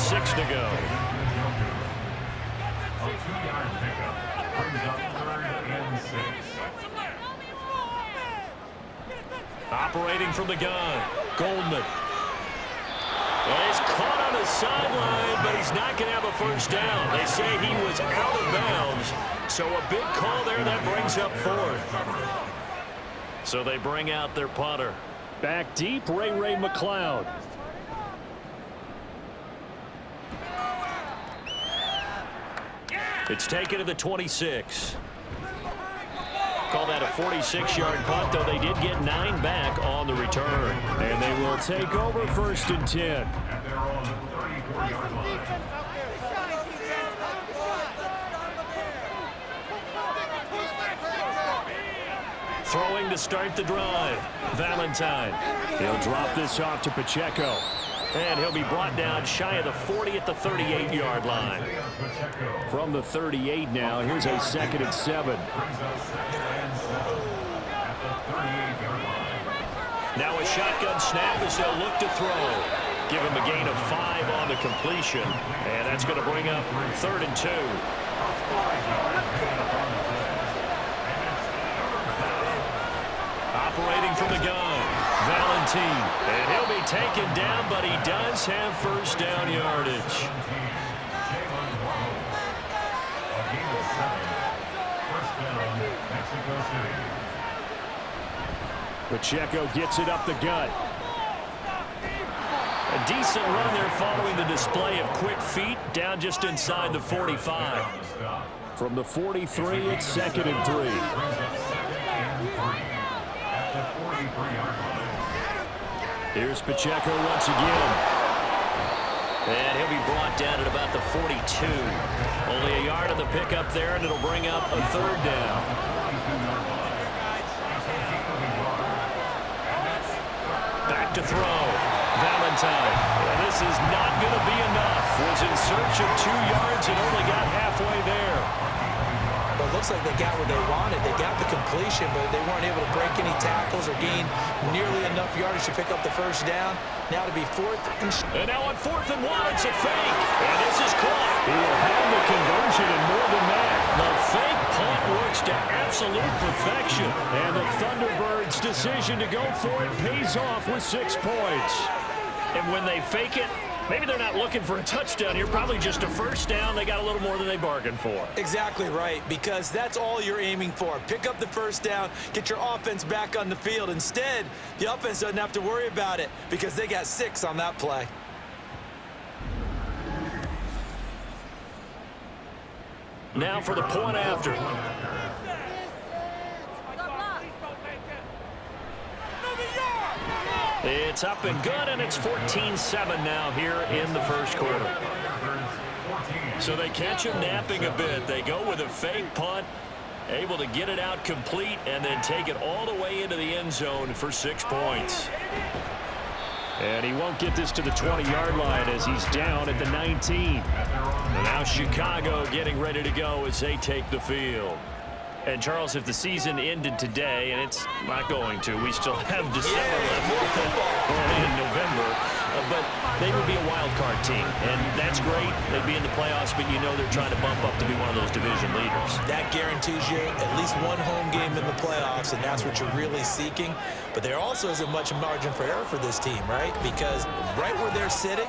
6 to go. A 2-yard pickup brings up 3rd and 6. Operating from the gun, Goldman. Well, he's caught on the sideline, but he's not going to have a first down. They say he was out of bounds, so a big call there that brings up 4th. So they bring out their punter. Back deep, Ray McLeod. It's taken to the 26. Call that a 46-yard punt, though they did get 9 back on the return. And they will take over 1st and 10. At their own 34-yard line. Throwing to start the drive, Valentine. He'll drop this off to Pacheco. And he'll be brought down shy of the 40 at the 38-yard line. From the 38 now, here's a 2nd and 7. Now a shotgun snap as they'll look to throw. Give him a gain of 5 on the completion. And that's going to bring up 3rd and 2. Operating from the gun, Valentine. And he'll be taken down, but he does have first down yardage. Pacheco gets it up the gut. A decent run there following the display of quick feet down just inside the 45. From the 43, it's 2nd and 3. Here's Pacheco once again. And he'll be brought down at about the 42. Only a yard on the pickup there, and it'll bring up a 3rd down. Back to throw. Valentine. And this is not going to be enough. Was in search of 2 yards and only got halfway there. Well, it looks like they got what they wanted. They got the completion, but they weren't able to break any tackles or gain nearly enough yardage to pick up the first down. Now to be 4th and now on 4th and 1, it's a fake. And this is caught. He will have the conversion and more than that. The fake punt works to absolute perfection. And the Thunderbirds' decision to go for it pays off with 6 points. And when they fake it, maybe they're not looking for a touchdown here, probably just a first down. They got a little more than they bargained for. Exactly right, because that's all you're aiming for. Pick up the first down, get your offense back on the field. Instead, the offense doesn't have to worry about it because they got 6 on that play. Now for the point after. It's up and good, and it's 14-7 now here in the first quarter. So they catch him napping a bit. They go with a fake punt, able to get it out complete, and then take it all the way into the end zone for 6 points. And he won't get this to the 20-yard line as he's down at the 19. And now Chicago getting ready to go as they take the field. And, Charles, if the season ended today, and it's not going to, we still have December left in November, but they would be a wild card team. And that's great. They'd be in the playoffs, but you know they're trying to bump up to be one of those division leaders. That guarantees you at least one home game in the playoffs, and that's what you're really seeking. But there also isn't much margin for error for this team, right? Because right where they're sitting,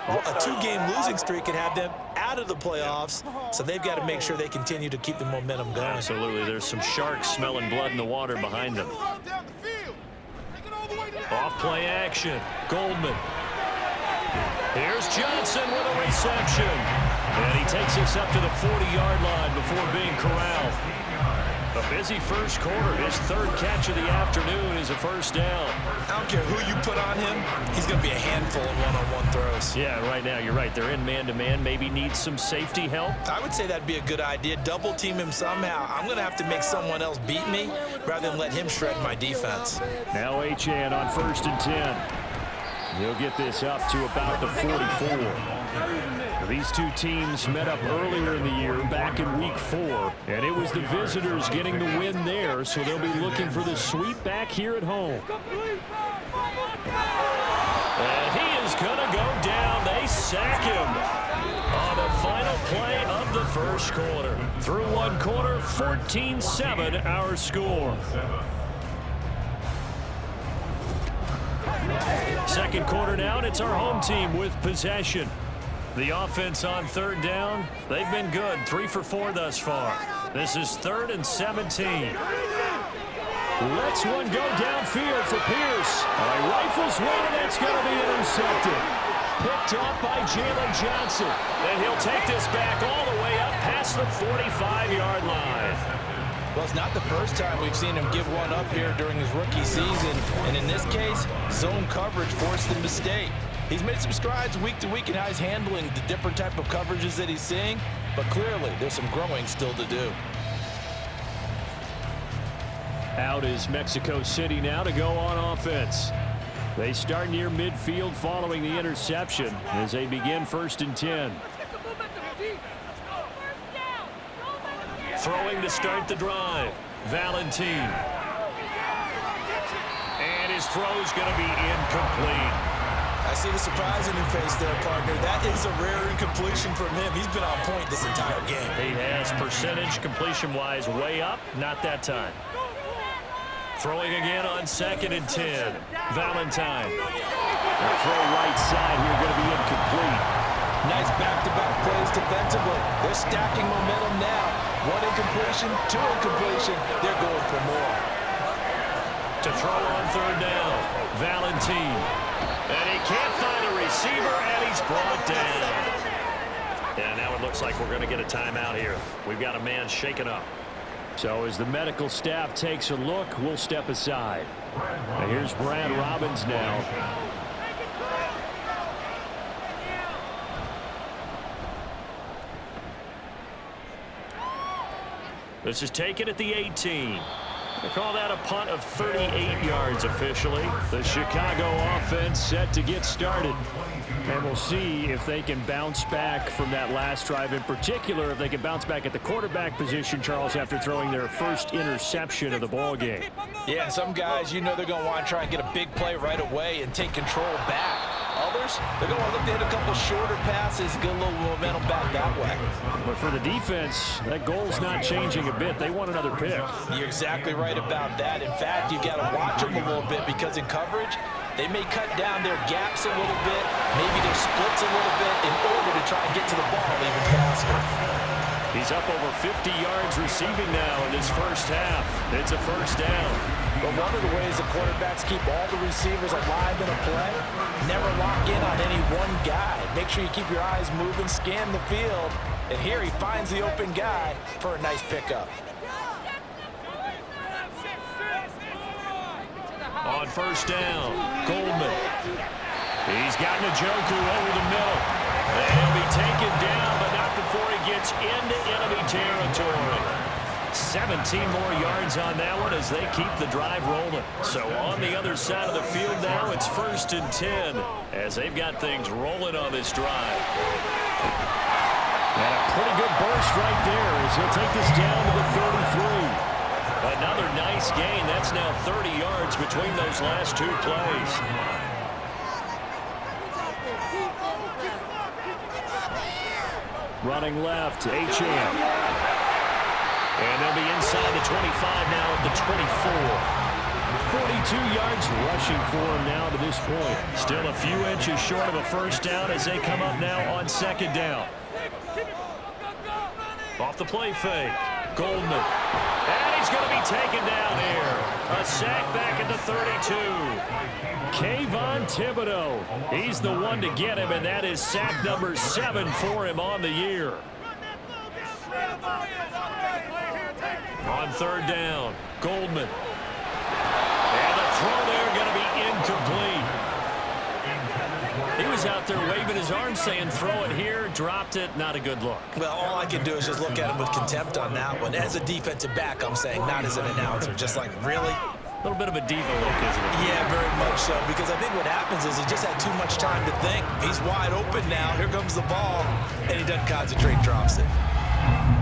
a 2-game losing streak could have them out of the playoffs, so they've got to make sure they continue to keep the momentum going. Absolutely. There's some sharks smelling blood in the water behind them. Off play action. Goldman. Here's Johnson with a reception. And he takes us up to the 40-yard line before being corralled. A busy first quarter. His 3rd catch of the afternoon is a first down. I don't care who you put on him. He's going to be a handful of one-on-one throws. Yeah, right now, you're right. They're in man-to-man. Maybe needs some safety help. I would say that'd be a good idea. Double team him somehow. I'm going to have to make someone else beat me rather than let him shred my defense. Now Achane on 1st and 10. He'll get this up to about the 44. These two teams met up earlier in the year, back in week 4, and it was the visitors getting the win there, so they'll be looking for the sweep back here at home. And he is going to go down. They sack him on the final play of the first quarter. Through one quarter, 14-7 our score. Second quarter now, and it's our home team with possession. The offense on third down, they've been good, 3 for 4 thus far. This is 3rd and 17. Lets one go downfield for Pierce. Rifles one, and that's going to be intercepted. Picked up by Jalen Johnson. And he'll take this back all the way up past the 45-yard line. Well, it's not the first time we've seen him give one up here during his rookie season. And in this case, zone coverage forced him to stay. He's made some strides week to week in how he's handling the different type of coverages that he's seeing. But clearly, there's some growing still to do. Out is Mexico City now to go on offense. They start near midfield following the interception as they begin 1st and 10. Throwing to start the drive, Valentine. And his throw's going to be incomplete. I see the surprise in your face there, partner. That is a rare incompletion from him. He's been on point this entire game. He has percentage completion-wise way up, not that time. Throwing again on 2nd and 10. Valentine. The throw right side here going to be incomplete. Nice back-to-back plays defensively. They're stacking momentum now. 1 incompletion, 2 incompletion. They're going for more. To throw on 3rd down, Valentine. And he can't find a receiver, and he's brought down. And now it looks like we're going to get a timeout here. We've got a man shaken up. So as the medical staff takes a look, we'll step aside. Now here's Brad Robbins now. This is taken at the 18. They call that a punt of 38 yards officially. The Chicago offense set to get started. And we'll see if they can bounce back from that last drive. In particular, if they can bounce back at the quarterback position, Charles, after throwing their first interception of the ball game. Yeah, some guys, you know they're going to want to try and get a big play right away and take control back. Others, they're going to look to hit a couple shorter passes, get a little momentum back that way. But for the defense, that goal's not changing a bit. They want another pick. You're exactly right about that. In fact, you got to watch them a little bit because in coverage, they may cut down their gaps a little bit, maybe their splits a little bit in order to try and get to the ball even faster. He's up over 50 yards receiving now in his first half. It's a 1st down. But one of the ways the quarterbacks keep all the receivers alive in a play, never lock in on any one guy. Make sure you keep your eyes moving, scan the field, and here he finds the open guy for a nice pickup. On 1st down, Goldman. He's got Njoku over the middle. And he'll be taken down, but not before he gets into enemy territory. 17 more yards on that one as they keep the drive rolling. So on the other side of the field now, it's 1st and 10 as they've got things rolling on this drive. And a pretty good burst right there as he'll take this down to the 33. Another nice gain. That's now 30 yards between those last 2 plays. Running left, Acham. And they'll be inside the 25 now at the 24. 42 yards rushing for him now to this point. Still a few inches short of a 1st down as they come up now on 2nd down. Off the play fake, Goldman. And he's going to be taken down here. A sack back at the 32. Kayvon Thibodeau. He's the one to get him, and that is sack number 7 for him on the year. On 3rd down, Goldman. And the throw there going to be incomplete. He was out there waving his arm saying throw it here, dropped it, not a good look. Well, all I can do is just look at him with contempt on that one. As a defensive back, I'm saying, not as an announcer. Just like, really? A little bit of a diva look, isn't it? Yeah, very much so, because I think what happens is he just had too much time to think. He's wide open now. Here comes the ball, and he doesn't concentrate, drops it.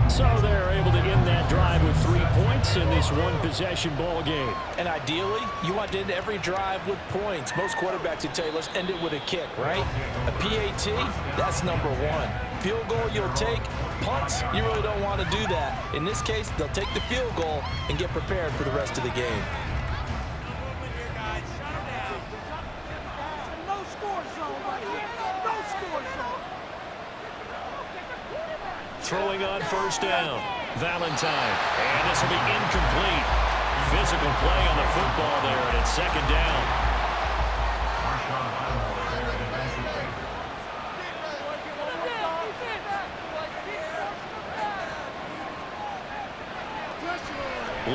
So they're able to end that drive with 3 points in this one-possession ball game. And ideally, you want to end every drive with points. Most quarterbacks would tell you, let's end it with a kick, right? A PAT, that's number one. Field goal, you'll take. Punts, you really don't want to do that. In this case, they'll take the field goal and get prepared for the rest of the game. Throwing on first down, Valentine, and this will be incomplete. Physical play on the football there, and it's second down.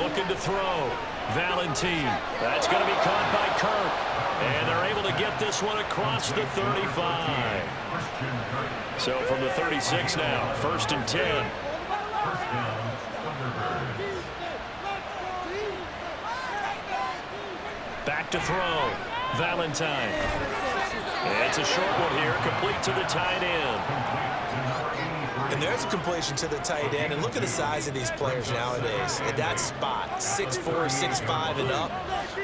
Looking to throw, Valentine. That's going to be caught by Kirk, and they're able to get this one across the 35. So from the 36 now, 1st and 10. Back to throw, Valentine. It's a short one here, complete to the tight end. And there's a completion to the tight end. And look at the size of these players nowadays. At that spot, 6'4", 6'5", and up.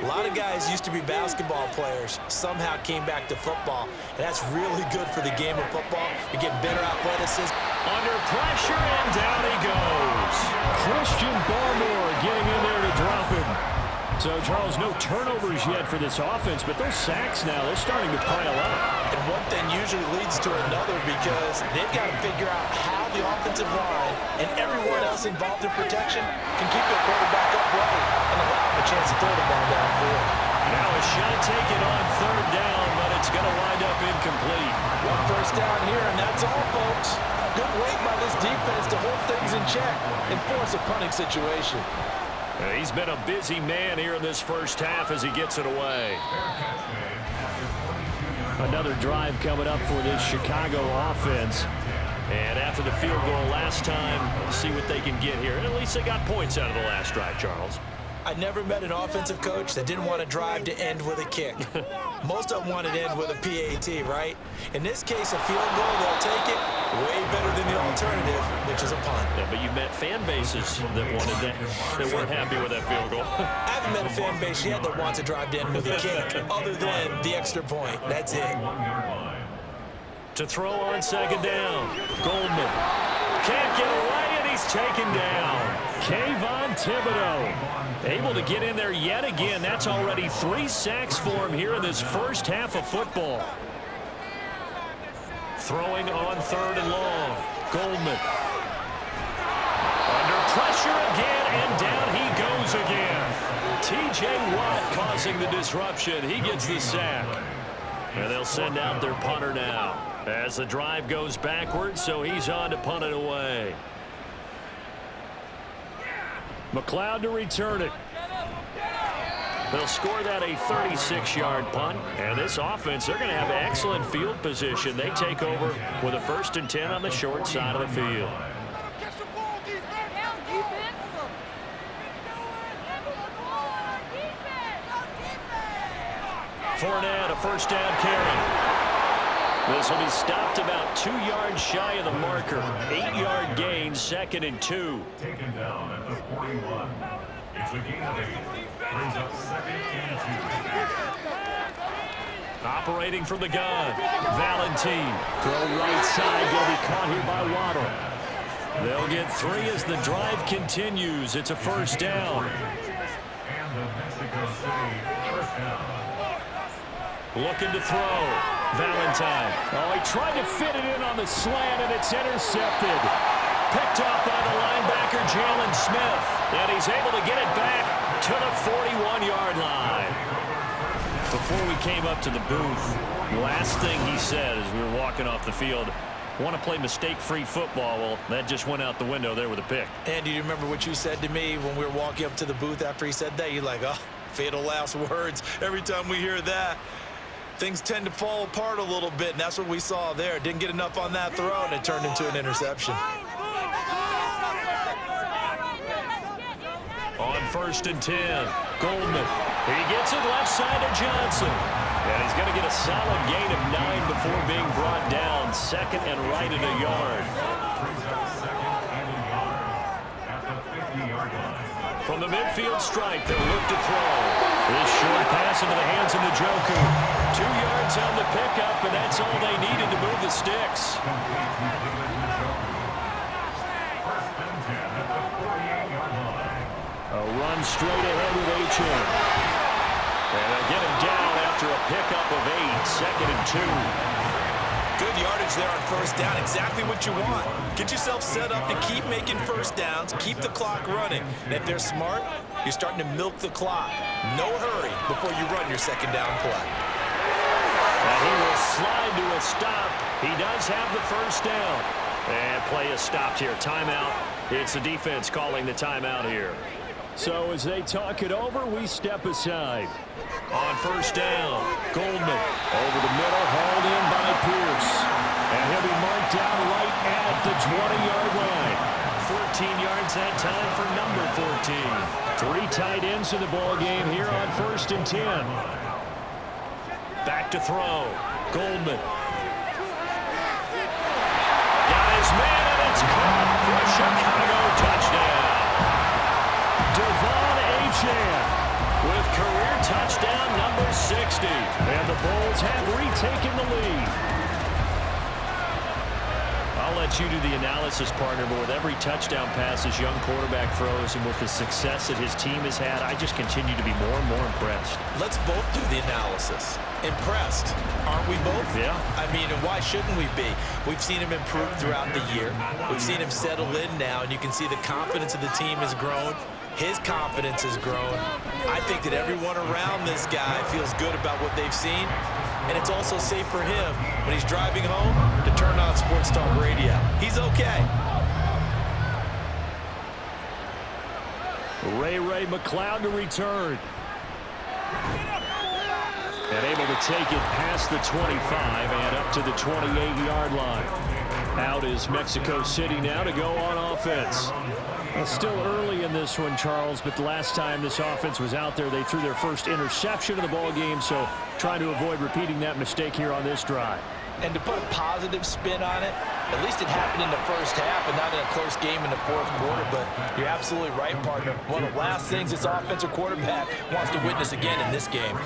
A lot of guys used to be basketball players, somehow came back to football. And that's really good for the game of football. You're getting better athleticism. Under pressure, and down he goes. Christian Barmore getting in there to drop him. So, Charles, no turnovers yet for this offense, but those sacks now, they're starting to pile up. And one thing usually leads to another because they've got to figure out how the offensive line and everyone else involved in protection can keep their quarterback upright and allow him a chance to throw the ball downfield. Now a shot taken on 3rd down, but it's going to wind up incomplete. One first down here, and that's all, folks. Good work by this defense to hold things in check and force a punting situation. He's been a busy man here in this first half as he gets it away. Another drive coming up for this Chicago offense. And after the field goal last time, we'll see what they can get here. At least they got points out of the last drive, Charles. I never met an offensive coach that didn't want to drive to end with a kick. Most of them wanted to end with a PAT, right? In this case, a field goal, they'll take it. Way better than the alternative, which is a punt. Yeah, but you met fan bases that wanted that, that weren't happy with that field goal. I haven't met a fan base yet that wants to drive to end with a kick, other than the extra point. That's it. To throw on 2nd down, Goldman. Can't get away, and he's taken down. Kayvon Thibodeau able to get in there yet again. That's already 3 sacks for him here in this first half of football. Throwing on 3rd and long, Goldman. Under pressure again, and down he goes again. T.J. Watt causing the disruption. He gets the sack. And they'll send out their punter now as the drive goes backwards, so he's on to punt it away. McLeod to return it. They'll score that a 36-yard punt. And this offense, they're going to have excellent field position. They take over with a 1st and 10 on the short side of the field. Fournette, a 1st down carry. This will be stopped about 2 yards shy of the marker. 8-yard gain, 2nd and 2. Taken down at the 41. It's a gain of 8. Brings up 2nd and 2. Operating from the gun, Valentine. Throw right side, going to be caught here by Waddle. They'll get 3 as the drive continues. It's a 1st down. And the Mexico City 1st down. Looking to throw, Valentine. Oh, he tried to fit it in on the slant, and it's intercepted. Picked up by the linebacker, Jalen Smith. And he's able to get it back to the 41-yard line. Before we came up to the booth, last thing he said as we were walking off the field, want to play mistake-free football. Well, that just went out the window there with a pick. And do you remember what you said to me when we were walking up to the booth after he said that? You're like, oh, fatal last words. Every time we hear that, things tend to fall apart a little bit, and that's what we saw there. Didn't get enough on that throw, and it turned into an interception. On 1st and 10, Goldman. He gets it left side to Johnson. And he's going to get a solid gain of 9 before being brought down. 2nd and right at a yard. From the midfield stripe, they'll look to throw. This short pass into the hands of Njoku. 2 yards on the pickup, and that's all they needed to move the sticks. A run straight ahead with H.M. And they'll get him down after a pickup of 8, 2nd and 2. Good yardage there on first down, exactly what you want. Get yourself set up to keep making first downs, keep the clock running. And if they're smart, you're starting to milk the clock. No hurry before you run your second down play. And he will slide to a stop. He does have the first down. And play is stopped here. Timeout. It's the defense calling the timeout here. So as they talk it over, we step aside. On first down, Goldman over the middle, hauled in by Pierce. And he'll be marked down right at the 20-yard line. 14 yards that time for number 14. 3 tight ends in the ball game here on 1st and 10. Back to throw. Goldman. Got his man, and it's caught for Chicago touchdown. Devon Achane with career touchdown number 60. And the Bulls have retaken the lead. I'll let you do the analysis, partner, but with every touchdown pass this young quarterback throws and with the success that his team has had, I just continue to be more and more impressed. Let's both do the analysis. Impressed, aren't we both? Yeah. I mean, and why shouldn't we be? We've seen him improve throughout the year. We've seen him settle in now, and you can see the confidence of the team has grown. His confidence has grown. I think that everyone around this guy feels good about what they've seen, and it's also safe for him when he's driving home to turn on Sports Talk Radio. He's okay. Ray McLeod to return. And able to take it past the 25 and up to the 28-yard line. Out is Mexico City now to go on offense. Well, still early in this one, Charles, but the last time this offense was out there, they threw their first interception of the ball game, so trying to avoid repeating that mistake here on this drive. And to put a positive spin on it, at least it happened in the first half and not in a close game in the fourth quarter. But you're absolutely right, partner. One of the last things this offensive quarterback wants to witness again in this game.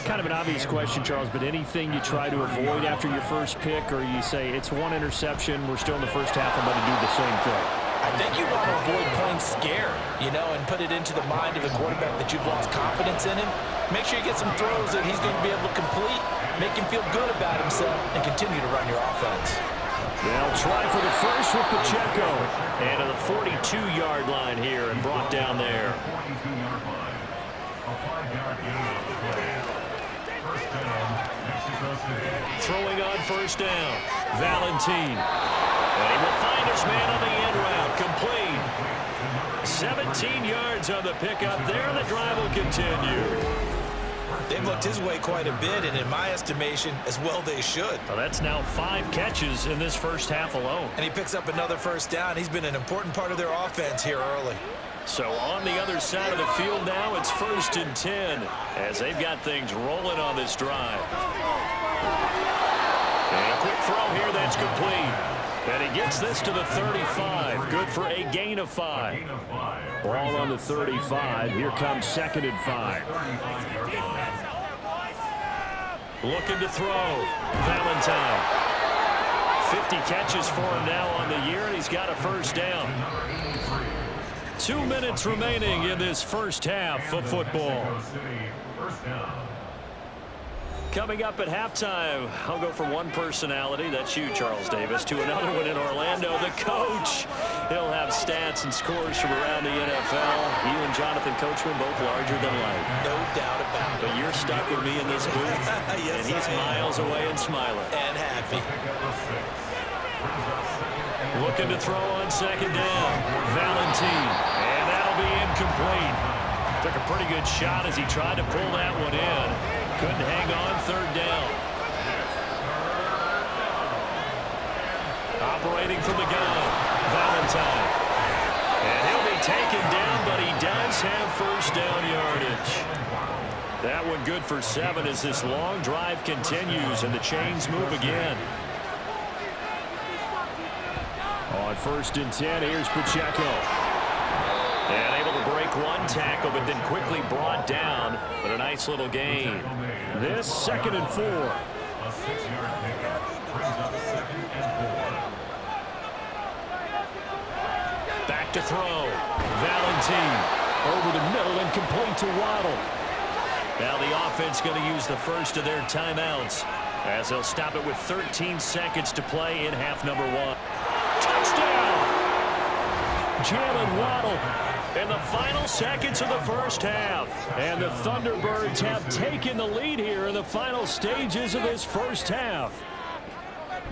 Kind of an obvious question, Charles, but anything you try to avoid after your first pick, or you say it's one interception, we're still in the first half, I'm going to do the same thing? I think you want to avoid playing scared, you know, and put it into the mind of the quarterback that you've lost confidence in him. Make sure you get some throws that he's going to be able to complete, make him feel good about himself, and continue to run your offense. They'll try for the first with Pacheco. And to the 42-yard line here and brought down there. Throwing on first down. Valentine. And he will find his man on the end route. Complete. 17 yards on the pickup there. The drive will continue. They've looked his way quite a bit, and in my estimation, as well they should. Well, that's now 5 catches in this first half alone. And he picks up another first down. He's been an important part of their offense here early. So on the other side of the field now, it's 1st and 10 as they've got things rolling on this drive. And a quick throw here that's complete. And he gets this to the 35. Good for a gain of 5. Ball on the 35. Here comes 2nd and 5. Looking to throw. Valentine. 50 catches for him now on the year, and he's got a first down. 2 minutes remaining in this first half of football. Coming up at halftime, I'll go from one personality, that's you, Charles Davis, to another one in Orlando, the coach. He'll have stats and scores from around the NFL. You and Jonathan Coachman both larger than life. No doubt about it. But you're stuck with me in this booth, yes, and he's miles away and smiling. And happy. Looking to throw on 2nd down. Valentine. And that'll be incomplete. Took a pretty good shot as he tried to pull that one in. Couldn't hang on 3rd down. Operating from the gun. Valentine. And he'll be taken down, but he does have first down yardage. That one good for 7 as this long drive continues and the chains move again. On 1st and 10, here's Pacheco. And able one tackle, but then quickly brought down. But a nice little gain. This 2nd and 4. A 6-yard pickup brings up 2nd and 4. Back to throw. Valentine over the middle and complete to Waddle. Now the offense going to use the first of their timeouts as they'll stop it with 13 seconds to play in half number 1. Touchdown! Jalen Waddle in the final seconds of the first half. And the Thunderbirds have taken the lead here in the final stages of this first half.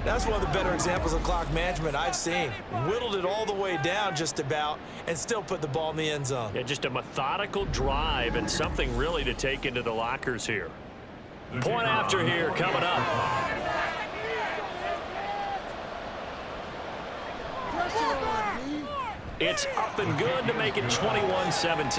That's one of the better examples of clock management I've seen. Whittled it all the way down just about and still put the ball in the end zone. Yeah, just a methodical drive and something really to take into the lockers here. Point after here coming up. It's up and good to make it 21-17.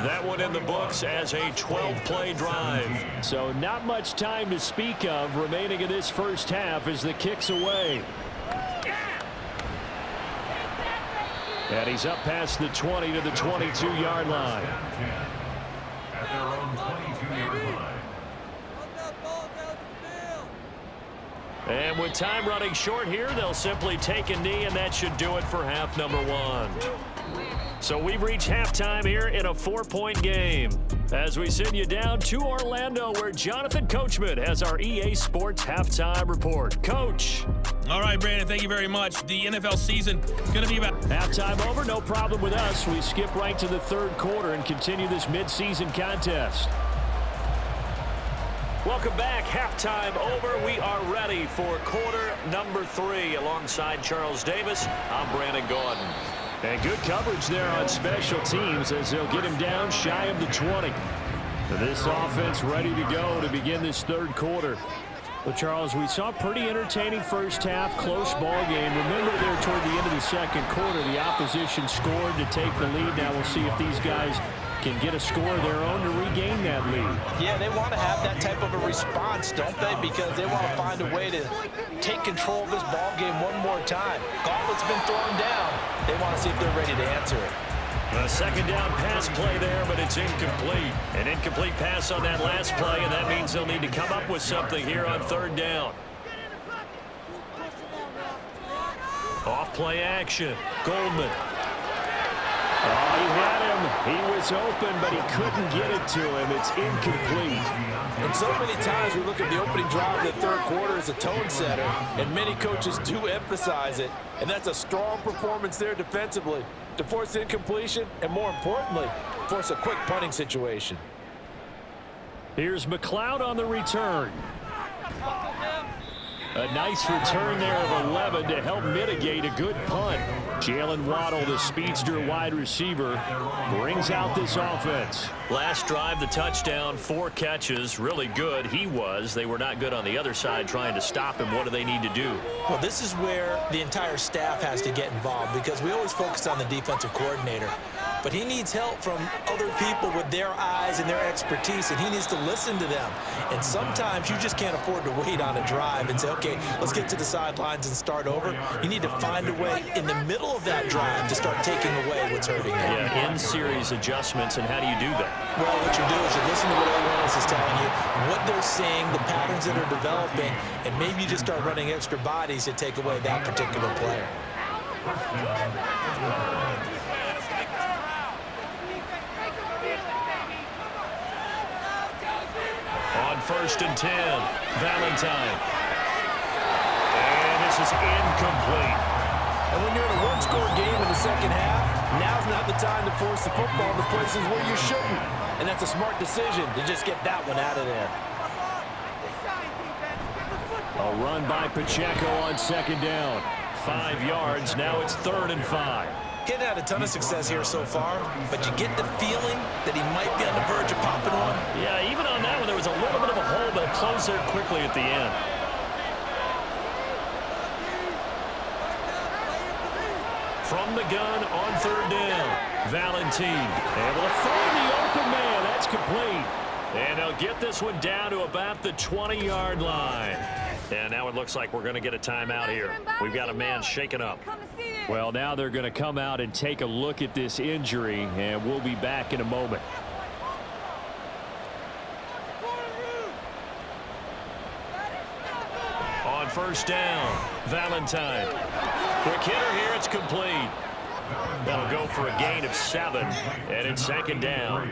That one in the books as a 12-play drive. So not much time to speak of remaining in this first half as the kick's away. And he's up past the 20 to the 22-yard line. At their own 22-yard line. And with time running short here, they'll simply take a knee, and that should do it for half number 1. So we've reached halftime here in a 4-point game as we send you down to Orlando, where Jonathan Coachman has our EA Sports halftime report. Coach. All right, Brandon, thank you very much. The NFL season is going to be about halftime over. No problem with us. We skip right to the third quarter and continue this midseason contest. Welcome back. Halftime over. We are ready for quarter number 3 alongside Charles Davis. I'm Brandon Gordon. And good coverage there on special teams as they'll get him down shy of the 20. This offense ready to go to begin this third quarter. Well, Charles, we saw a pretty entertaining first half, close ball game. Remember there toward the end of the second quarter, the opposition scored to take the lead. Now we'll see if these guys can get a score of their own to regain that lead. Yeah, they want to have that type of a response, don't they? Because they want to find a way to take control of this ball game one more time. Gauntlet's been thrown down. They want to see if they're ready to answer it. A second down pass play there, but it's incomplete. An incomplete pass on that last play, and that means they'll need to come up with something here on third down. Off play action. Goldman. Oh, he had him. He was open, but he couldn't get it to him. It's incomplete. And so many times we look at the opening drive of the third quarter as a tone setter, and many coaches do emphasize it. And that's a strong performance there defensively to force incompletion and, more importantly, force a quick punting situation. Here's McLeod on the return. A nice return there of 11 to help mitigate a good punt. Jalen Waddle, the speedster wide receiver, brings out this offense. Last drive, the touchdown, 4 catches, really good. He was. They were not good on the other side trying to stop him. What do they need to do? Well, this is where the entire staff has to get involved because we always focus on the defensive coordinator. But he needs help from other people with their eyes and their expertise, and he needs to listen to them. And sometimes you just can't afford to wait on a drive and say, okay, let's get to the sidelines and start over. You need to find a way in the middle of that drive to start taking away what's hurting you. Yeah, in-series adjustments, and how do you do that? Well, what you do is you listen to what everyone else is telling you, what they're seeing, the patterns that are developing, and maybe you just start running extra bodies to take away that particular player. On 1st and 10, Valentine. And this is incomplete. And when you're in a one-score game in the second half, now's not the time to force the football to places where you shouldn't. And that's a smart decision to just get that one out of there. A run by Pacheco on 2nd down. 5 yards. Now it's 3rd and 5. Getting had a ton of success here so far, but you get the feeling that he might be on the verge of popping one. Yeah, even on that one, there was a little bit of a hole, but it closed there quickly at the end. From the gun on 3rd down, Valentine able to find the open man. That's complete. And they'll get this one down to about the 20-yard line. And now it looks like we're going to get a timeout here. We've got a man shaken up. Well, now they're going to come out and take a look at this injury, and we'll be back in a moment. On first down, Valentine. Quick hitter here, it's complete. That'll go for a gain of 7, and it's second down.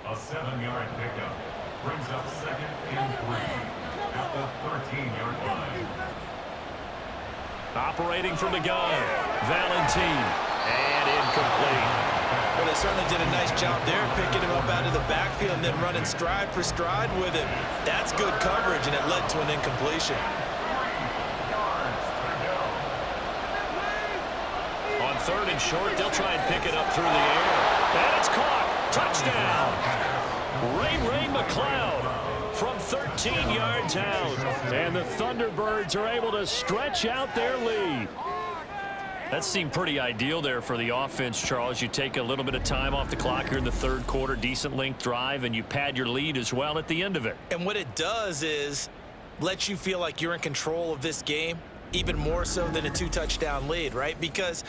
A 7-yard pickup brings up second and 3 at the 13-yard line. Operating from the gun, Valentine, and incomplete. Well, they certainly did a nice job there, picking him up out of the backfield and then running stride for stride with him. That's good coverage, and it led to an incompletion. On third and short, they'll try and pick it up through the air. And it's caught. Touchdown. Ray McLeod from 13 yards out. And the Thunderbirds are able to stretch out their lead. That seemed pretty ideal there for the offense, Charles. You take a little bit of time off the clock here in the third quarter, decent length drive, and you pad your lead as well at the end of it. And what it does is let you feel like you're in control of this game, even more so than a 2-touchdown lead, right? Because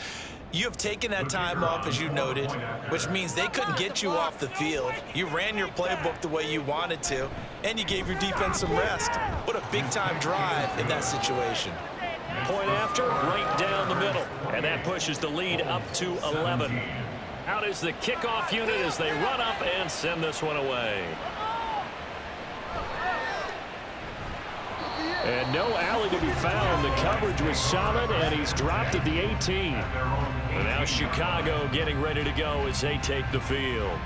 you have taken that time off, as you noted, which means they couldn't get you off the field. You ran your playbook the way you wanted to, and you gave your defense some rest. What a big-time drive in that situation. Point after, right down the middle. And that pushes the lead up to 11. Out is the kickoff unit as they run up and send this one away. And no alley to be found. The coverage was solid, and he's dropped at the 18. And now Chicago getting ready to go as they take the field.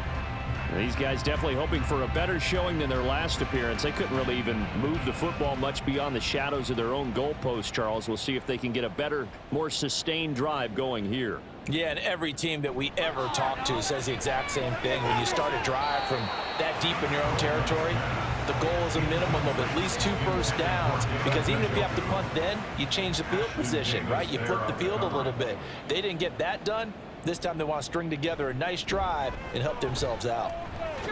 These guys definitely hoping for a better showing than their last appearance. They couldn't really even move the football much beyond the shadows of their own goalpost, Charles. We'll see if they can get a better, more sustained drive going here. Yeah, and every team that we ever talk to says the exact same thing. When you start a drive from that deep in your own territory, the goal is a minimum of at least 2 first downs, because even if you have to punt then, you change the field position, right? You flip the field a little bit. They didn't get that done. This time they want to string together a nice drive and help themselves out.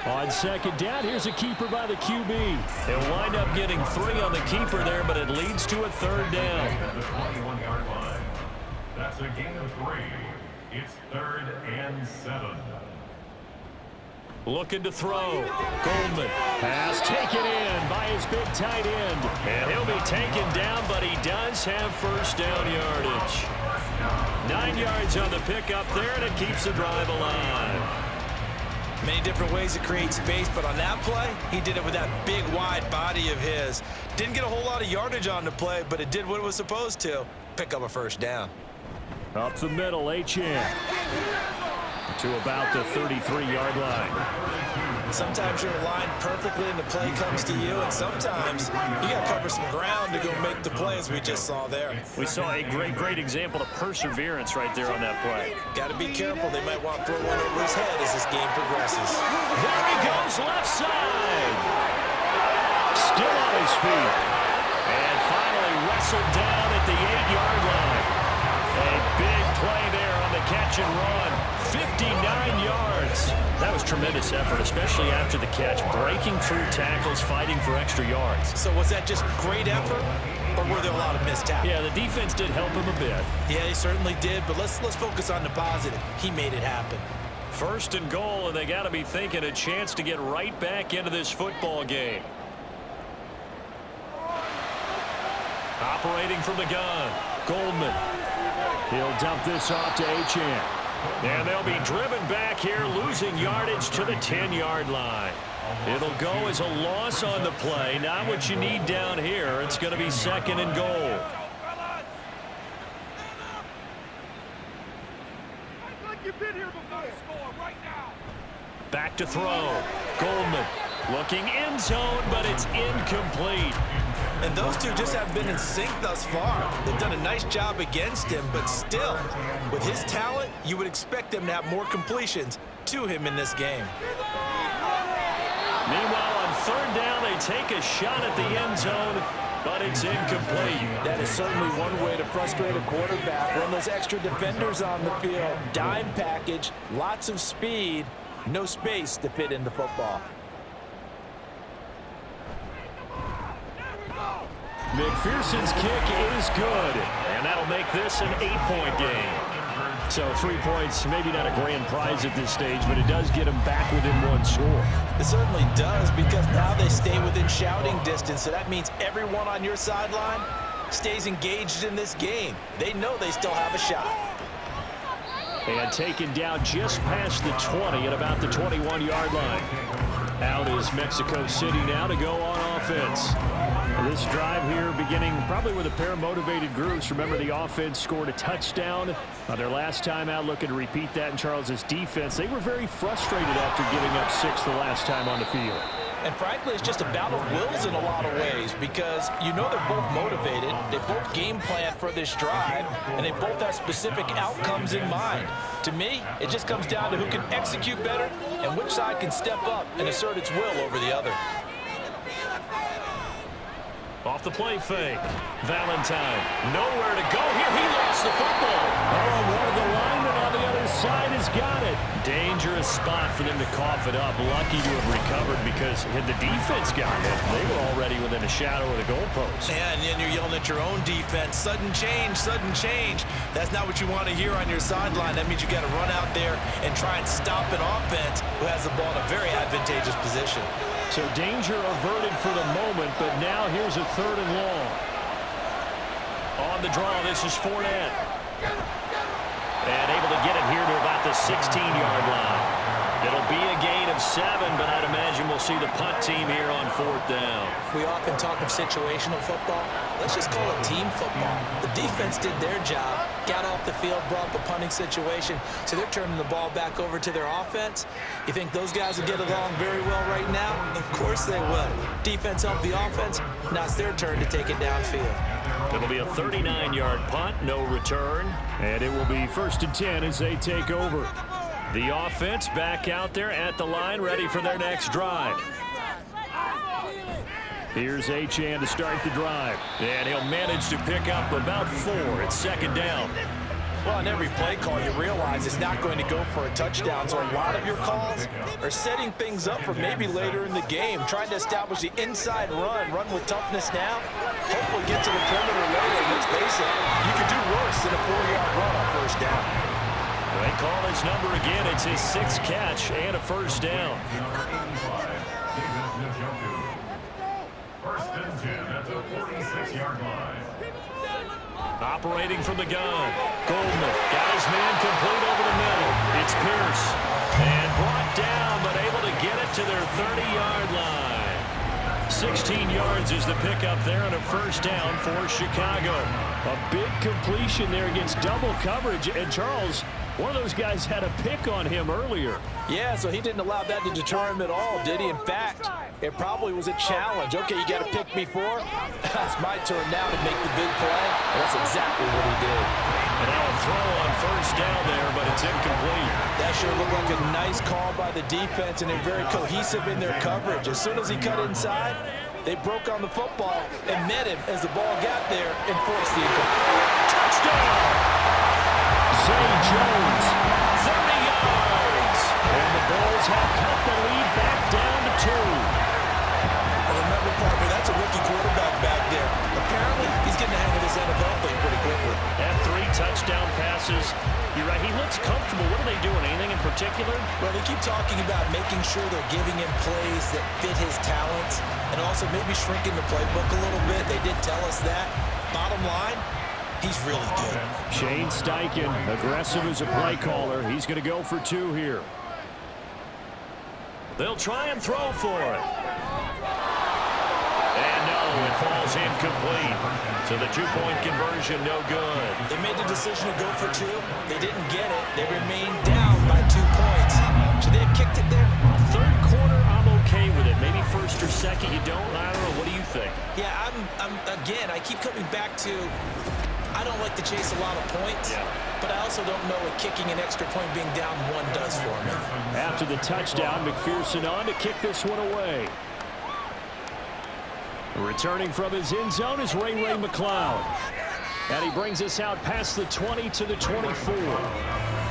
On second down, here's a keeper by the QB. They'll wind up getting 3 on the keeper there, but it leads to a third down. At the 21-yard line. That's a gain of 3. It's 3rd and 7. Looking to throw. Goldman. Pass taken in by his big tight end. And he'll be taken down, but he does have first down yardage. 9 yards on the pickup there, and it keeps the drive alive. Many different ways to create space, but on that play, he did it with that big, wide body of his. Didn't get a whole lot of yardage on the play, but it did what it was supposed to. Pick up a first down. Up the middle, Achane. To about the 33-yard line. Sometimes you're aligned perfectly and the play comes to you, and sometimes you got to cover some ground to go make the play, as we just saw there. We saw a great example of perseverance right there on that play. Got to be careful. They might want to throw one over his head as this game progresses. There he goes, left side. Still on his feet. And finally wrestled down at the 8-yard line. A big play there on the catch and run. 59 yards. That was tremendous effort, especially after the catch. Breaking through tackles, fighting for extra yards. So was that just great effort, or were there a lot of missed tackles? Yeah, the defense did help him a bit. Yeah, they certainly did, but let's focus on the positive. He made it happen. First and goal, and they got to be thinking a chance to get right back into this football game. Operating from the gun, Goldman. He'll dump this off to Achane. And they'll be driven back here, losing yardage to the 10-yard line. It'll go as a loss on the play. Not what you need down here. It's going to be second and goal. Back to throw. Goldman looking end zone, but it's incomplete. And those two just haven't been in sync thus far. They've done a nice job against him, but still, with his talent, you would expect them to have more completions to him in this game. Meanwhile, on third down, they take a shot at the end zone, but it's incomplete. That is certainly one way to frustrate a quarterback. Run those extra defenders on the field. Dime package, lots of speed, no space to fit in the football. McPherson's kick is good, and that'll make this an 8-point game. So 3 points, maybe not a grand prize at this stage, but it does get them back within one score. It certainly does, because now they stay within shouting distance, so that means everyone on your sideline stays engaged in this game. They know they still have a shot. And taken down just past the 20 at about the 21-yard line. Out is Mexico City now to go on offense. This drive here beginning probably with a pair of motivated groups. Remember, the offense scored a touchdown on their last time out. Looking to repeat that in Charles's defense. They were very frustrated after giving up 6 the last time on the field. And frankly, it's just a battle of wills in a lot of ways, because you know they're both motivated, they both game plan for this drive, and they both have specific outcomes in mind. To me, it just comes down to who can execute better and which side can step up and assert its will over the other. Off the play fake. Valentine. Nowhere to go here. He lost the football. Oh, one of the linemen on the other side has got it. Dangerous spot for them to cough it up. Lucky to have recovered, because had the defense gotten it, they were already within a shadow of the goalpost. Yeah, and then you're yelling at your own defense. Sudden change, sudden change. That's not what you want to hear on your sideline. That means you got to run out there and try and stop an offense who has the ball in a very advantageous position. So danger averted for the moment, but now here's a 3rd and long. On the draw, this is Fournette. And able to get it here to about the 16-yard line. It'll be a gain of 7, but I'd imagine we'll see the punt team here on 4th down. We often talk of situational football. Let's just call it team football. The defense did their job, got off the field, brought the punting situation, so they're turning the ball back over to their offense. You think those guys will get along very well right now? Of course they will. Defense helped the offense. Now it's their turn to take it downfield. It'll be a 39-yard punt, no return. And it will be 1st and 10 as they take over. The offense back out there at the line, ready for their next drive. Here's Achane to start the drive. And he'll manage to pick up about 4. It's 2nd down. Well, on every play call, you realize it's not going to go for a touchdown. So a lot of your calls are setting things up for maybe later in the game, trying to establish the inside run with toughness now. Hopefully get to the perimeter later. Let's face it, you could do worse than a 4-yard run on 1st down. They call his number again. It's his 6th catch and a 1st down. 1st and 10 at the 46-yard line. Operating from the gun. Goldman got his man complete over the middle. It's Pierce. And brought down, but able to get it to their 30-yard line. 16 yards is the pickup there on a 1st down for Chicago. A big completion there against double coverage. And Charles, one of those guys had a pick on him earlier. Yeah, so he didn't allow that to deter him at all, did he? In fact, it probably was a challenge. Okay, you got to pick me 4. It's my turn now to make the big play. And that's exactly what he did. And now a throw on 1st down there, but it's incomplete. That sure looked like a nice call by the defense, and they're very cohesive in their coverage. As soon as he cut inside, they broke on the football and met him as the ball got there and forced the incomplete. Touchdown! Zay Jones, 30 yards. And the Bulls have cut the lead back down to 2. Well, remember, partner, that's a rookie quarterback back there. Apparently, he's getting the hang of this NFL thing pretty quickly. And 3 touchdown passes. You're right, he looks comfortable. What are they doing? Anything in particular? Well, they keep talking about making sure they're giving him plays that fit his talents and also maybe shrinking the playbook a little bit. They did tell us that. Bottom line, he's really good. Shane Steichen, aggressive as a play caller. He's going to go for 2 here. They'll try and throw for it. And no, it falls incomplete. So the 2-point conversion, no good. They made the decision to go for 2. They didn't get it. They remained down by 2 points. Should they have kicked it there? 3rd quarter, I'm okay with it. Maybe 1st or 2nd, you don't. I don't know. What do you think? Yeah, again, I keep coming back to, I don't like to chase a lot of points, but I also don't know what kicking an extra point being down 1 does for me. After the touchdown, McPherson on to kick this one away. Returning from his end zone is Ray McCloud. And he brings us out past the 20 to the 24.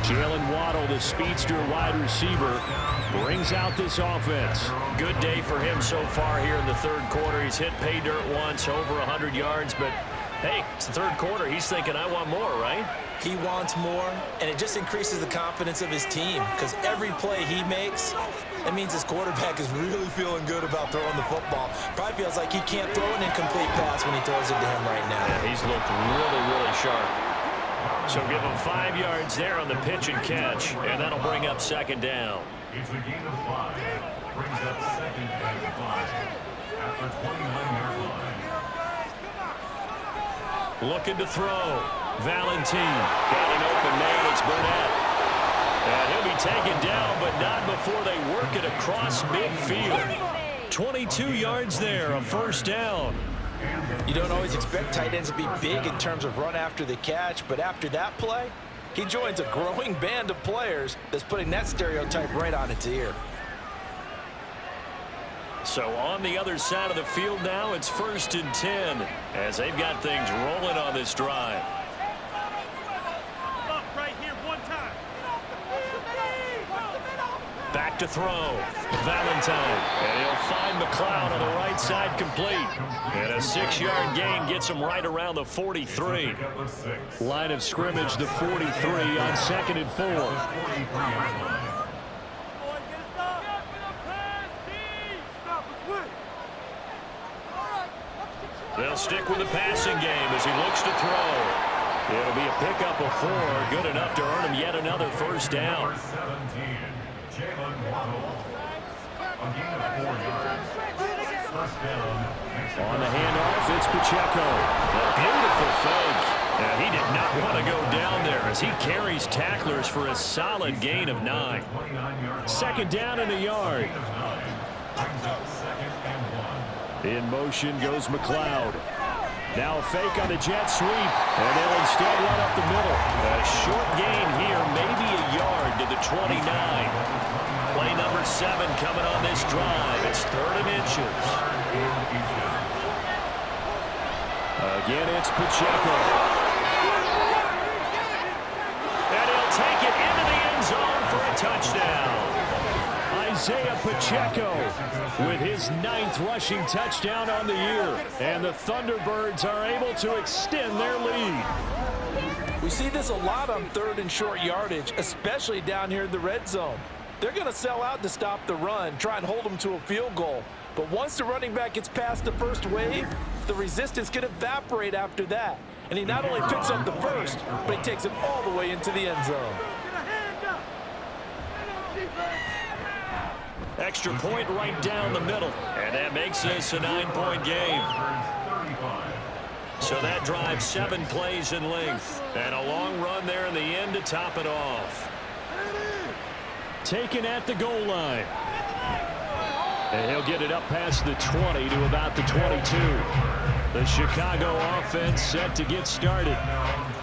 Jalen Waddle, the speedster wide receiver, brings out this offense. Good day for him so far here in the third quarter. He's hit pay dirt once, over 100 yards, but hey, it's the third quarter. He's thinking, I want more, right? He wants more, and it just increases the confidence of his team because every play he makes, that means his quarterback is really feeling good about throwing the football. Probably feels like he can't throw an incomplete pass when he throws it to him right now. Yeah, he's looked really, really sharp. So give him 5 yards there on the pitch and catch, and that'll bring up second down. It's a gain of 5. Brings up second and 5 at the 29-yard line. Looking to throw. Valentine. Got an open man. It's Burnett. And he'll be taken down, but not before they work it across midfield. 22 yards there, a first down. You don't always expect tight ends to be big in terms of run after the catch, but after that play, he joins a growing band of players that's putting that stereotype right on its ear. So on the other side of the field now, it's 1st and 10 as they've got things rolling on this drive. Back to throw. Valentine. And he'll find McLeod on the right side complete. And a 6-yard gain gets him right around the 43. Line of scrimmage, the 43 on 2nd and 4. They'll stick with the passing game as he looks to throw. It'll be a pickup of 4, good enough to earn him yet another first down. On the handoff, it's Pacheco. A beautiful fake. Now, he did not want to go down there as he carries tacklers for a solid gain of 9. Second down and a yard. In motion goes McLeod. Now a fake on the jet sweep, and they'll instead run up the middle. A short gain here, maybe a yard to the 29. Play number 7 coming on this drive. It's 3rd and inches. Again, it's Pacheco. And he'll take it into the end zone for a touchdown. Isaiah Pacheco with his 9th rushing touchdown on the year. And the Thunderbirds are able to extend their lead. We see this a lot on 3rd and short yardage, especially down here in the red zone. They're going to sell out to stop the run, try and hold them to a field goal. But once the running back gets past the first wave, the resistance can evaporate after that. And he not only picks up the first, but he takes it all the way into the end zone. Extra point right down the middle. And that makes this a 9-point game. So that drives 7 plays in length. And a long run there in the end to top it off. Taken at the goal line. And he'll get it up past the 20 to about the 22. The Chicago offense set to get started.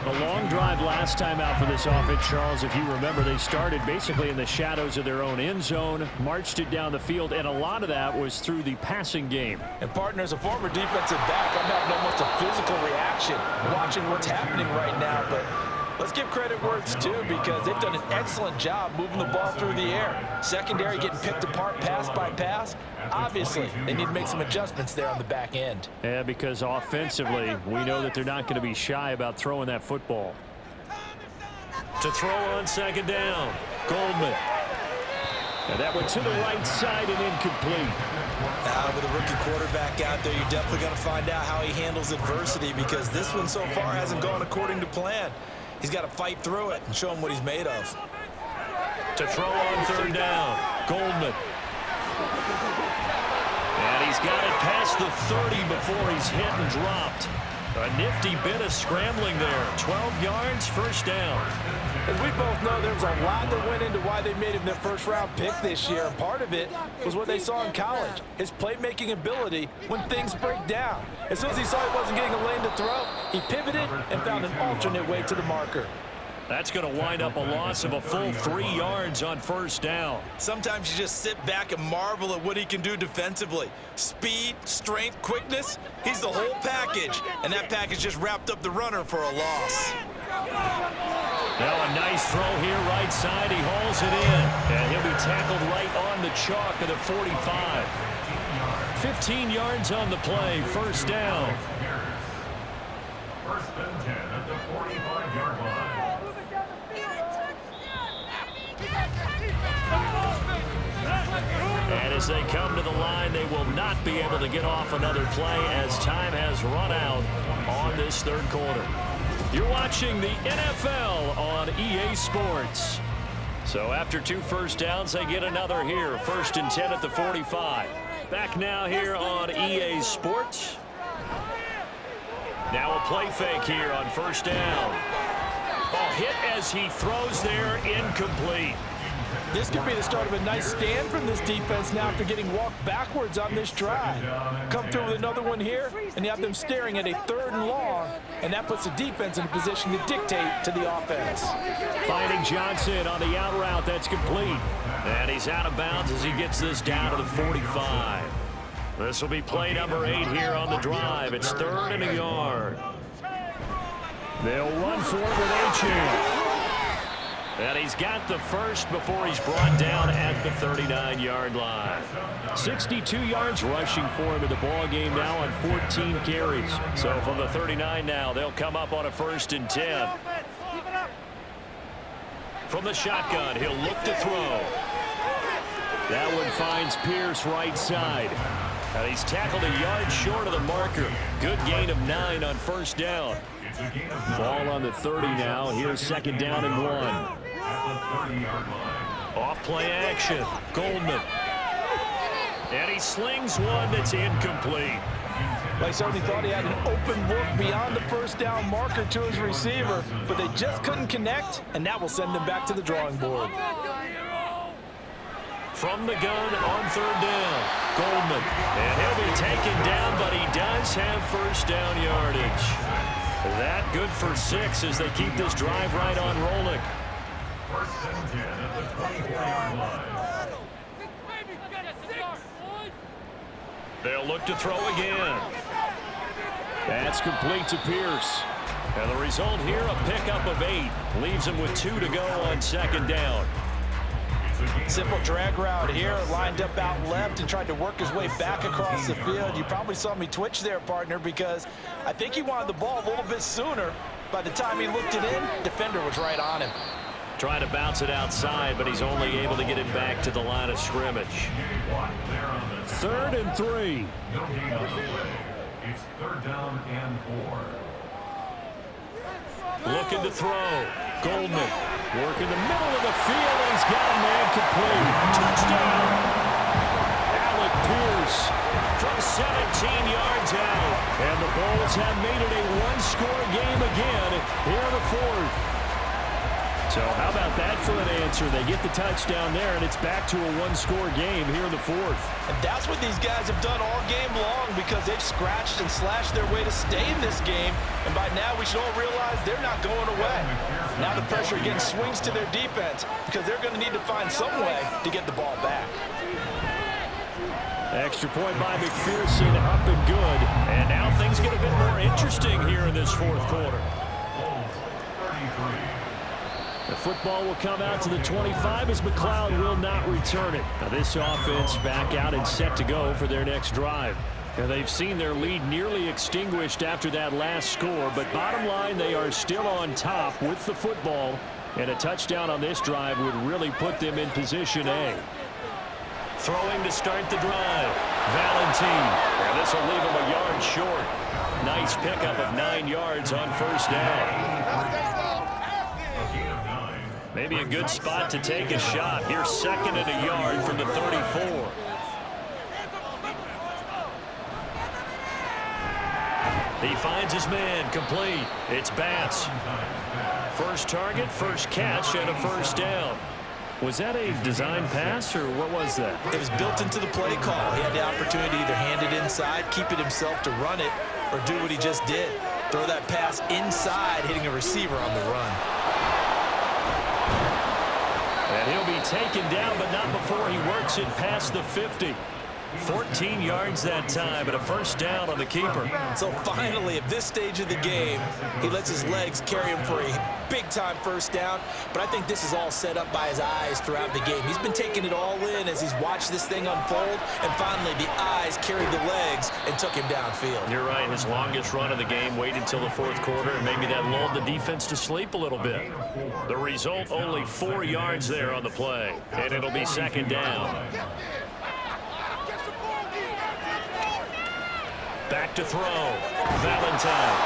A long drive last time out for this offense, Charles. If you remember, they started basically in the shadows of their own end zone, marched it down the field, and a lot of that was through the passing game. And partner, as a former defensive back, I'm having almost a physical reaction watching what's happening right now. But let's give credit where it's due because they've done an excellent job moving the ball through the air. Secondary getting picked apart pass by pass. Obviously, they need to make some adjustments there on the back end. Yeah, because offensively, we know that they're not going to be shy about throwing that football. To throw on 2nd down, Goldman. And that went to the right side and incomplete. With a rookie quarterback out there, you're definitely going to find out how he handles adversity because this one so far hasn't gone according to plan. He's got to fight through it and show him what he's made of. To throw on 3rd down, Goldman. And he's got it past the 30 before he's hit and dropped. A nifty bit of scrambling there. 12 yards, first down. As we both know, there's a lot that went into why they made him their first-round pick this year, and part of it was what they saw in college, his playmaking ability when things break down. As soon as he saw he wasn't getting a lane to throw, he pivoted and found an alternate way to the marker. That's going to wind up a loss of a full 3 yards on first down. Sometimes you just sit back and marvel at what he can do defensively. Speed, strength, quickness, he's the whole package. And that package just wrapped up the runner for a loss. Now a nice throw here right side. He hauls it in. And he'll be tackled right on the chalk of the 45. 15 yards on the play. First down. First and 10 at the 45-yard line. And as they come to the line, they will not be able to get off another play as time has run out on this third quarter. You're watching the NFL on EA Sports. So after 2 first downs, they get another here. First and 10 at the 45. Back now here on EA Sports. Now a play fake here on first down. A hit as he throws there, incomplete. This could be the start of a nice stand from this defense now after getting walked backwards on this drive. Come through with another one here, and you have them staring at a 3rd and long, and that puts the defense in a position to dictate to the offense. Finding Johnson on the out route. That's complete. And he's out of bounds as he gets this down to the 45. This will be play number 8 here on the drive. It's 3rd and a yard. They'll run for it with Achane. And he's got the first before he's brought down at the 39-yard line. 62 yards rushing for him in the ball game now on 14 carries. So from the 39 now, they'll come up on a 1st and 10. From the shotgun, he'll look to throw. That one finds Pierce right side. And he's tackled a yard short of the marker. Good gain of 9 on first down. Ball on the 30 now. Here's 2nd down and 1. Off play action. Goldman. And he slings one that's incomplete. They certainly thought he had an open look beyond the first down marker to his receiver, but they just couldn't connect, and that will send them back to the drawing board. From the gun on 3rd down. Goldman. And he'll be taken down, but he does have first down yardage. That good for 6 as they keep this drive right on rolling. First and 10 at the 24-yard line. They'll look to throw again. That's complete to Pierce. And the result here, a pickup of 8. Leaves him with 2 to go on 2nd down. Simple drag route here, lined up out left and tried to work his way back across the field. You probably saw me twitch there, partner, because I think he wanted the ball a little bit sooner. By the time he looked it in, defender was right on him. Trying to bounce it outside, but he's only able to get it back to the line of scrimmage. 3rd and 3. It's 3rd down and 4. Looking to throw. Goldman working the middle of the field, and he's got a man complete. Touchdown! Alec Pierce from 17 yards out. And the Bulls have made it a 1-score game again here in the 4th. So how about that for an answer? They get the touchdown there, and it's back to a 1-score game here in the 4th. And that's what these guys have done all game long because they've scratched and slashed their way to stay in this game. And by now, we should all realize they're not going away. Now the pressure again swings to their defense because they're going to need to find some way to get the ball back. Extra point by McPherson, up and good. And now things get a bit more interesting here in this 4th quarter. The football will come out to the 25 as McLeod will not return it. Now this offense back out and set to go for their next drive. Now they've seen their lead nearly extinguished after that last score, but bottom line, they are still on top with the football, and a touchdown on this drive would really put them in position A. Throwing to start the drive. Valentine. And this will leave him a yard short. Nice pickup of 9 yards on first down. Maybe a good spot to take a shot. Here's 2nd and a yard from the 34. He finds his man, complete. It's Bass. First target, first catch, and a first down. Was that a design pass, or what was that? It was built into the play call. He had the opportunity to either hand it inside, keep it himself to run it, or do what he just did. Throw that pass inside, hitting a receiver on the run. And he'll be taken down, but not before he works it past the 50. 14 yards that time, and a first down on the keeper. So finally, at this stage of the game, he lets his legs carry him for a big-time first down. But I think this is all set up by his eyes throughout the game. He's been taking it all in as he's watched this thing unfold, and finally the eyes carried the legs and took him downfield. You're right. His longest run of the game waited until the fourth quarter, and maybe that lulled the defense to sleep a little bit. The result, only 4 yards there on the play, and it'll be second down. Back to throw. Valentine.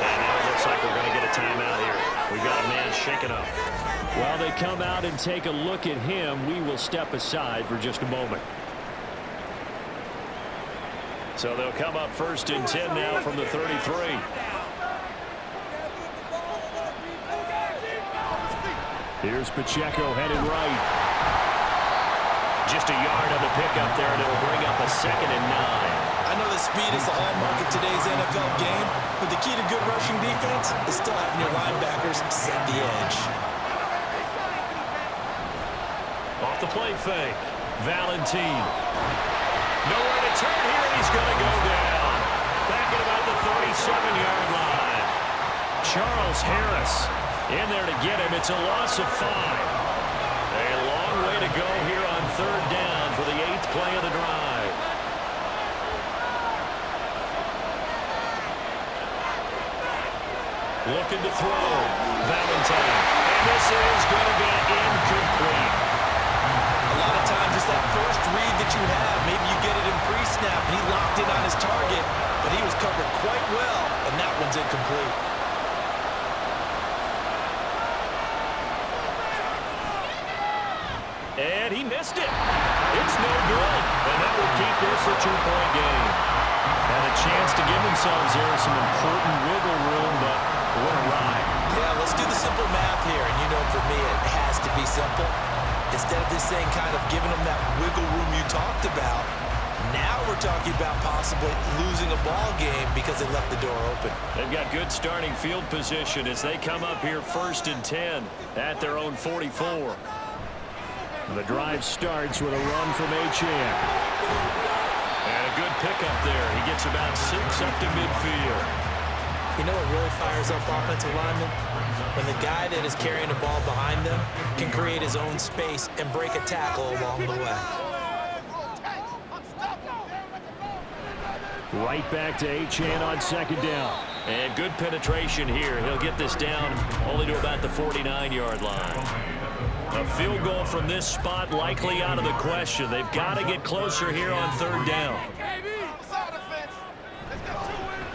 And now it looks like we're going to get a timeout here. We've got a man shaken up. While they come out and take a look at him, we will step aside for just a moment. So they'll come up first and 10 now from the 33. Here's Pacheco headed right. Just a yard on the pickup there, and it'll bring up a 2nd and 9. I know that speed is the hallmark of today's NFL game, but the key to good rushing defense is still having your linebackers set the edge. Off the play fake. Valentine. Nowhere to turn here, and he's going to go down. Back at about the 37-yard line. Charles Harris in there to get him. It's a loss of 5. A long way to go here on 3rd down for the 8th play of the drive. Looking to throw. Valentine. And this is going to be incomplete. A lot of times it's that first read that you have. Maybe you get it in pre-snap, and he locked in on his target, but he was covered quite well, and that one's incomplete. And he missed it. It's no good. And that will keep this a 2-point game. Had a chance to give themselves there some important wiggle room, but what a ride. Yeah, let's do the simple math here. And you know, for me, it has to be simple. Instead of this thing kind of giving them that wiggle room you talked about, now we're talking about possibly losing a ball game because they left the door open. They've got good starting field position as they come up here 1st and 10 at their own 44. The drive starts with a run from Achane. And a good pickup there. He gets about 6 up to midfield. You know what really fires up offensive linemen? When the guy that is carrying the ball behind them can create his own space and break a tackle along the way. Right back to Achane on 2nd down. And good penetration here. He'll get this down only to about the 49-yard line. A field goal from this spot likely out of the question. They've got to get closer here on 3rd down.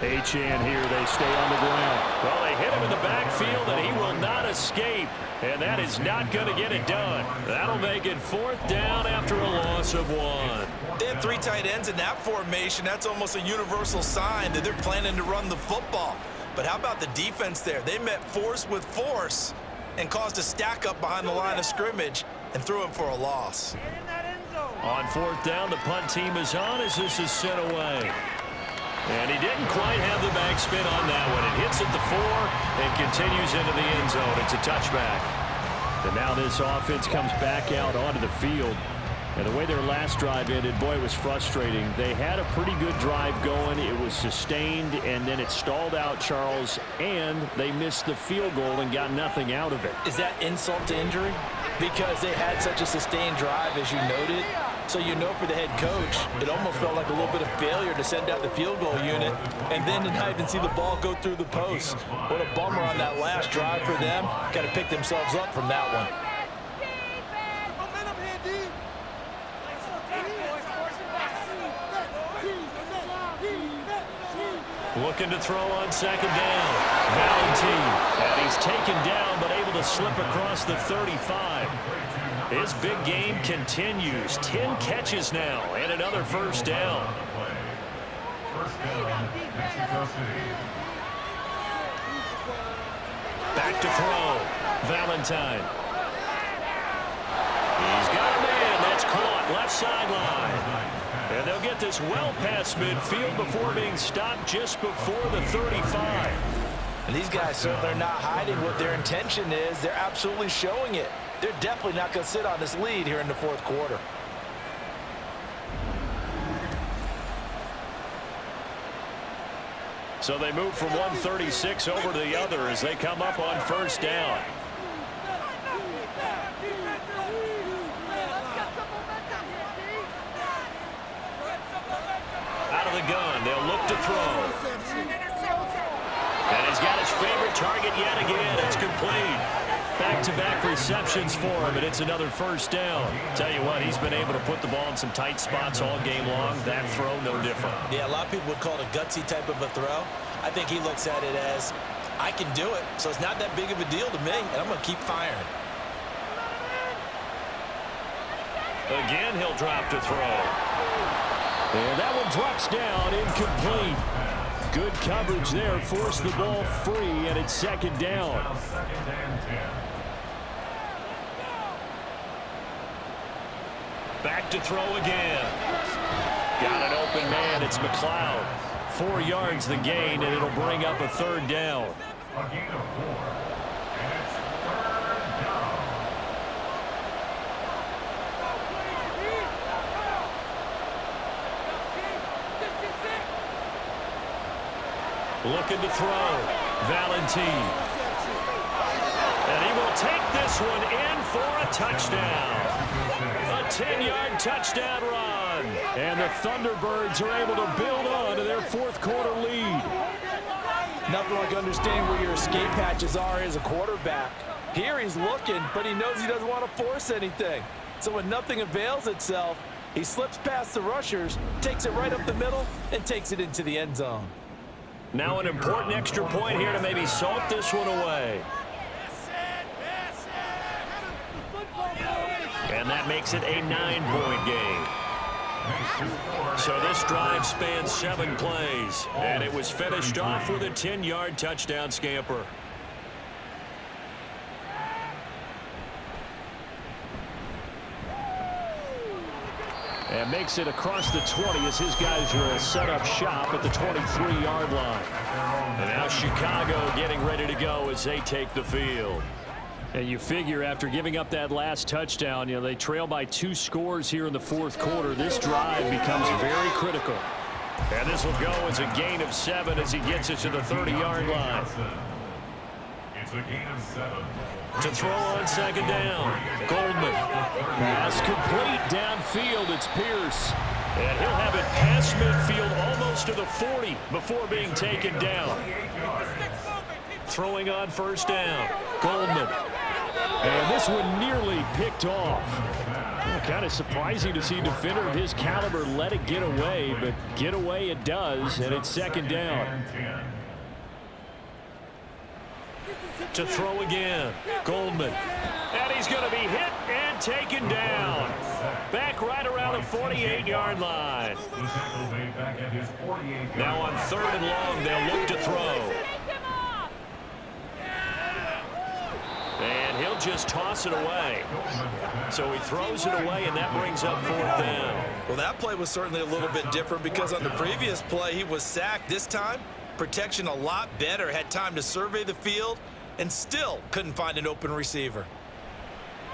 Achane here, they stay on the ground. Well, they hit him in the backfield, and he will not escape. And that is not going to get it done. That'll make it 4th down after a loss of 1. They had 3 tight ends in that formation. That's almost a universal sign that they're planning to run the football. But how about the defense there? They met force with force and caused a stack up behind the line of scrimmage and threw him for a loss. On 4th down, the punt team is on as this is sent away. And he didn't quite have the backspin on that one. It hits at the 4 and continues into the end zone. It's a touchback. And now this offense comes back out onto the field. And the way their last drive ended, boy, it was frustrating. They had a pretty good drive going. It was sustained, and then it stalled out, Charles, and they missed the field goal and got nothing out of it. Is that insult to injury? Because they had such a sustained drive, as you noted. So you know for the head coach, it almost felt like a little bit of failure to send out the field goal unit and then to not even see the ball go through the post. What a bummer on that last drive for them. Got to pick themselves up from that one. Looking to throw on 2nd down. Valentine. And he's taken down but able to slip across the 35. His big game continues. 10 catches now and another first down. Back to throw. Valentine. He's got a man. That's caught left sideline. And they'll get this well past midfield before being stopped just before the 35. And these guys certainly are not hiding what their intention is. They're absolutely showing it. They're definitely not going to sit on this lead here in the 4th quarter. So they move from 136 over to the other as they come up on first down. Out of the gun, they'll look to throw. And he's got his favorite target yet again. It's complete. Back-to-back receptions for him, and it's another first down. Tell you what, he's been able to put the ball in some tight spots all game long. That throw, no different. Yeah, a lot of people would call it a gutsy type of a throw. I think he looks at it as, I can do it, so it's not that big of a deal to me, and I'm going to keep firing. Again, he'll drop to throw. And that one drops down, incomplete. Good coverage there, forced the ball free, and it's second down. Back to throw again. Got an open man, it's McLeod. 4 yards the gain, and it'll bring up a third down. A gain of 4. And it's third down. Looking to throw. Valentine. And he will take this one in for a touchdown. A 10-yard touchdown run. And the Thunderbirds are able to build on to their fourth quarter lead. Nothing like understanding where your escape hatches are as a quarterback. Here he's looking, but he knows he doesn't want to force anything. So when nothing avails itself, he slips past the rushers, takes it right up the middle, and takes it into the end zone. Now an important extra point here to maybe salt this one away. And that makes it a 9-point game. So this drive spans 7 plays, and it was finished off with a 10-yard touchdown scamper. And makes it across the 20 as his guys are set up shop at the 23-yard line. And now Chicago getting ready to go as they take the field. And you figure after giving up that last touchdown, they trail by 2 scores here in the fourth quarter. This drive becomes very critical. And this will go as a gain of 7 as he gets it to the 30-yard line. It's a gain of 7. To throw on second down. Goldman. Pass complete downfield. It's Pierce. And he'll have it past midfield almost to the 40 before being taken down. Throwing on first down. Goldman. And this one nearly picked off. Kind of surprising to see a defender of his caliber let it get away, but get away it does, and it's second down. To throw again. Goldman. And he's going to be hit and taken down. Back right around the 48-yard line. Now on 3rd and long, they'll look to throw. And he'll just toss it away. So he throws it away, and that brings up 4th down. Well, that play was certainly a little bit different because on the previous play, he was sacked. This time, protection a lot better, had time to survey the field, and still couldn't find an open receiver.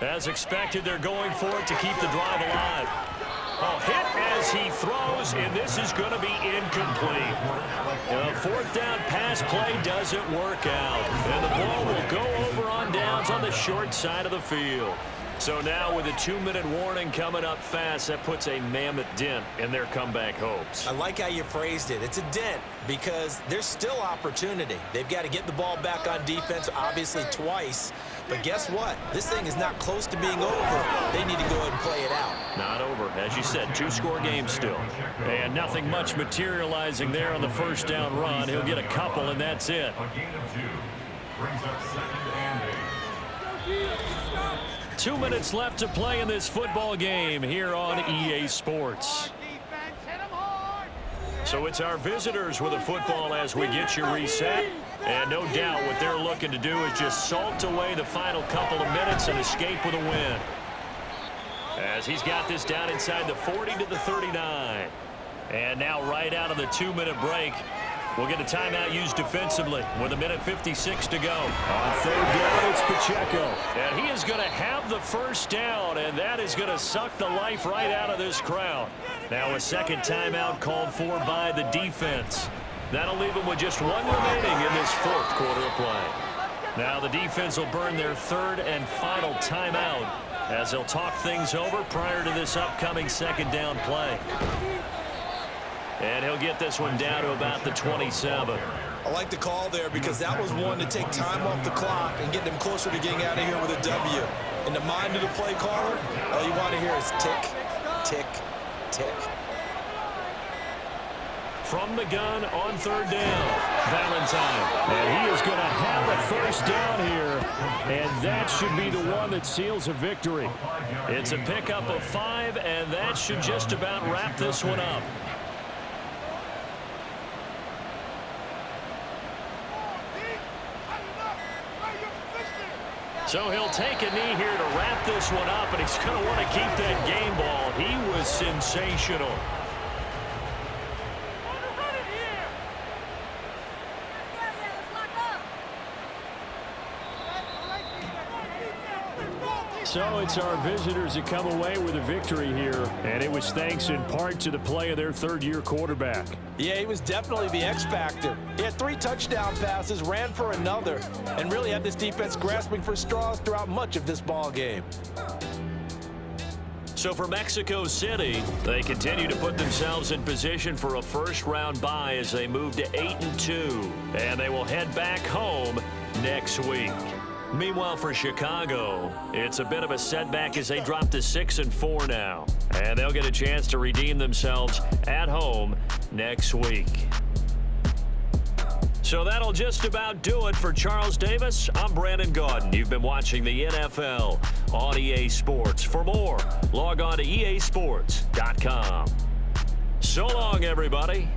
As expected, they're going for it to keep the drive alive. A hit as he throws, and this is going to be incomplete. The 4th down pass play doesn't work out. And the ball will go over on downs on the short side of the field. So now with a 2-minute warning coming up fast, that puts a mammoth dent in their comeback hopes. I like how you phrased it. It's a dent because there's still opportunity. They've got to get the ball back on defense, obviously twice. But guess what? This thing is not close to being over. They need to go ahead and play it out. Not over. As you said, 2-score game still. And nothing much materializing there on the first down run. He'll get a couple, and that's it. A gain of 2. Brings up 2nd and 8. 2 minutes left to play in this football game here on EA Sports. So it's our visitors with the football as we get you reset. And no doubt what they're looking to do is just salt away the final couple of minutes and escape with a win. As he's got this down inside the 40 to the 39. And now right out of the 2-minute break, we'll get a timeout used defensively with 1:56 to go. On 3rd down, it's Pacheco. And he is going to have the first down, and that is going to suck the life right out of this crowd. Now a second timeout called for by the defense. That'll leave them with just one remaining in this fourth quarter of play. Now the defense will burn their third and final timeout as they'll talk things over prior to this upcoming second down play. And he'll get this one down to about the 27. I like the call there because that was one to take time off the clock and get them closer to getting out of here with a W. In the mind of the play caller, all you want to hear is tick, tick, tick. From the gun on third down, Valentine. And he is going to have a first down here, and that should be the one that seals a victory. It's a pickup of 5, and that should just about wrap this one up. So he'll take a knee here to wrap this one up, and he's going to want to keep that game ball. He was sensational. So it's our visitors that come away with a victory here, and it was thanks in part to the play of their third-year quarterback. Yeah, he was definitely the X factor. He had 3 touchdown passes, ran for another, and really had this defense grasping for straws throughout much of this ball game. So for Mexico City, they continue to put themselves in position for a first-round bye as they move to 8-2, and they will head back home next week. Meanwhile, for Chicago, it's a bit of a setback as they drop to 6-4 now. And they'll get a chance to redeem themselves at home next week. So that'll just about do it for Charles Davis. I'm Brandon Gaudin. You've been watching the NFL on EA Sports. For more, log on to easports.com. So long, everybody.